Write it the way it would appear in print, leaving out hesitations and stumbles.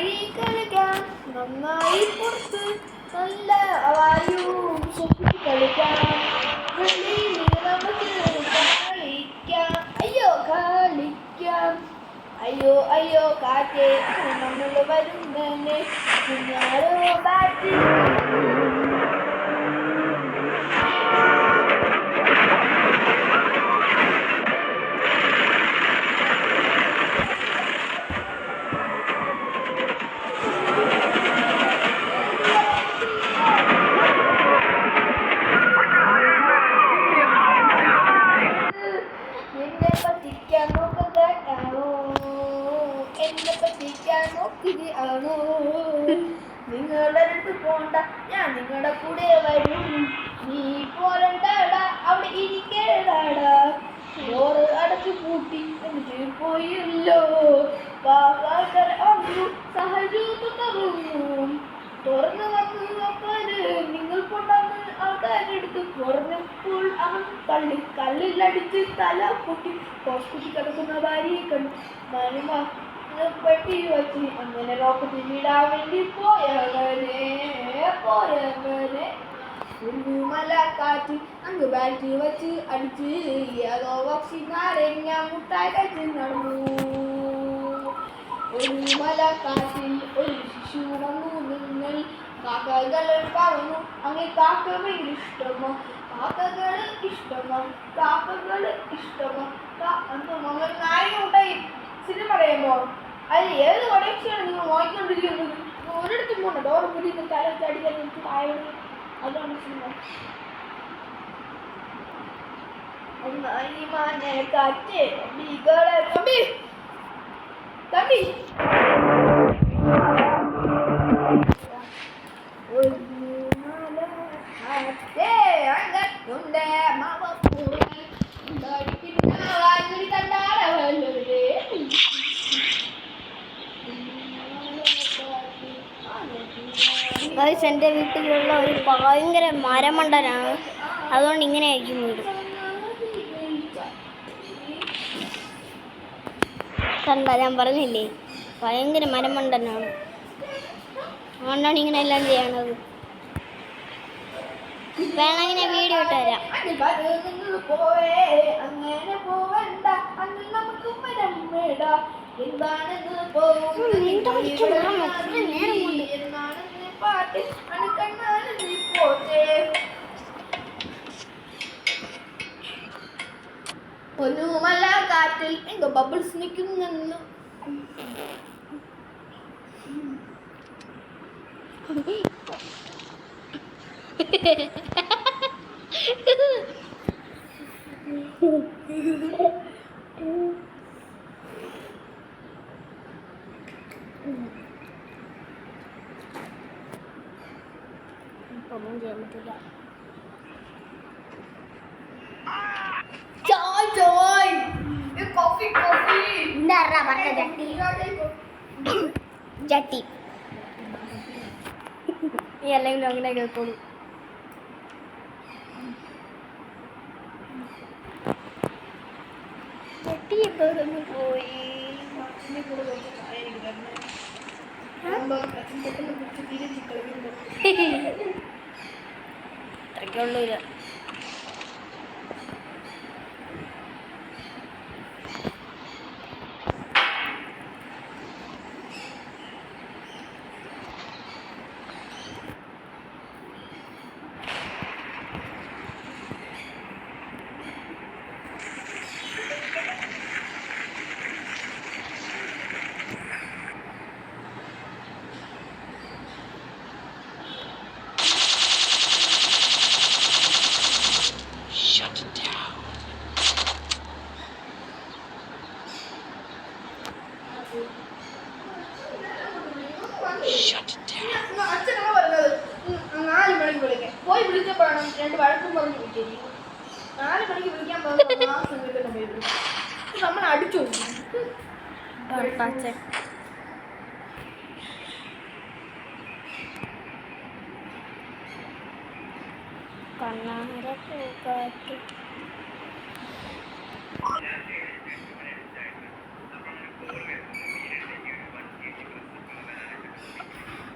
നന്നായി കളിക്കാം, നന്നായി പുറത്ത് നല്ല വായുവും ശ്വസിച്ച് കളിക്കാം, നമുക്ക് കളിക്കാം, അയ്യോ കളിക്കാം, അയ്യോ അയ്യോ കാറ്റേ നമ്മൾ വരുന്നേ കുഞ്ഞാരോ ബാറ്റ്. എന്നെ പറ്റിക്കാൻ നോക്കുകയാണോ, എന്നെ പറ്റിക്കാൻ നോക്കുകയാണോ, നിങ്ങളുടെ അടുത്ത് പോണ്ട ഞാൻ നിങ്ങളുടെ കൂടെ വരും, നീ പോരണ്ടാടാ അവിടെ ഇരിക്കേടാടാ, ഡോറ് അടച്ചു പൂട്ടി എന്നിട്ട് പോയല്ലോ, സഹജവും തുറന്നു വന്നു നോക്കാന് നിങ്ങൾ കൊണ്ടാന്ന് ആൾക്കാരെടുത്ത് പറഞ്ഞപ്പോൾ അവൻ കല്ലിലടിച്ച് തല പൊട്ടി ഹോസ്പിറ്റലിൽ കിടക്കുന്ന ഭാര്യയെ കണ്ടു. മനുമ പെട്ടി വച്ച് അങ്ങനെ റോക്കറ്റ് വിടാൻ വേണ്ടി പോയവനെ ഒരു മല കാറ്റ് അങ്ങ് ബാറ്റ് വെച്ച് അടിച്ച് ഏതോ പക്ഷി നാരങ്ങ മുട്ടായി കഴിച്ച് നടന്നു. ഒരു മല കാറ്റിൽ ഒരു ശിശു വന്നു നിങ്ങൾ, കാക്കകൾ പറഞ്ഞു അങ്ങനെ കാക്ക ഭയങ്കര ഇഷ്ടമോ, കാക്കകള് ഇഷ്ടമോ, കാക്കകള് ഇഷ്ടമോ, നാരങ്ങ മുട്ടായി സിനിമ പറയുമ്പോ അതിൽ ഏത് കൊടേക്ഷയാണ് നിങ്ങൾ നോക്കിക്കൊണ്ടിരിക്കുന്നത്? ഒരിടത്തും പോണ്ട, ഡോറ് മുടി തല ചടിക്കാൻ എനിക്ക് താഴെ, അതാണ് സിനിമ. കാറ്റ് തമ്പി തമ്പി എൻ്റെ വീട്ടിലുള്ള ഒരു ഭയങ്കര മരമണ്ടനാണ്, അതുകൊണ്ട് ഇങ്ങനെ ആയിരിക്കും വീട്. കണ്ട, ഞാൻ പറഞ്ഞില്ലേ ഭയങ്കര മരമണ്ടനാണ്, അതുകൊണ്ടാണ് ഇങ്ങനെ എല്ലാം ചെയ്യണത്. വേണമെങ്കിൽ വീഡിയോ ഇട്ട് തരാം. ഒന്നുമല്ല കാറ്റിൽ എങ്ക ബബിൾസ് നിൽക്കുന്നു. ഒന്നും ചെയ്യാൻ പറ്റില്ല. ജട്ടി നീ അല്ലെങ്കിൽ അങ്ങനെ കേൾത്തോളൂ. ജട്ടി എപ്പോഴൊന്നും പോയി അത്രയ്ക്കുള്ളൂല്ല. അച്ഛനാണ് പറഞ്ഞത് 4 മണിക്ക് വിളിക്കാൻ. പോയി വിളിച്ചപ്പോഴാണ് 2 വഴക്കും പറഞ്ഞ് വിളിച്ചത്. 4 മണിക്ക് വിളിക്കാൻ പോകുന്നത് നമ്മൾ അടിച്ചു. കണ്ണാര പൂക്കാറ്റ്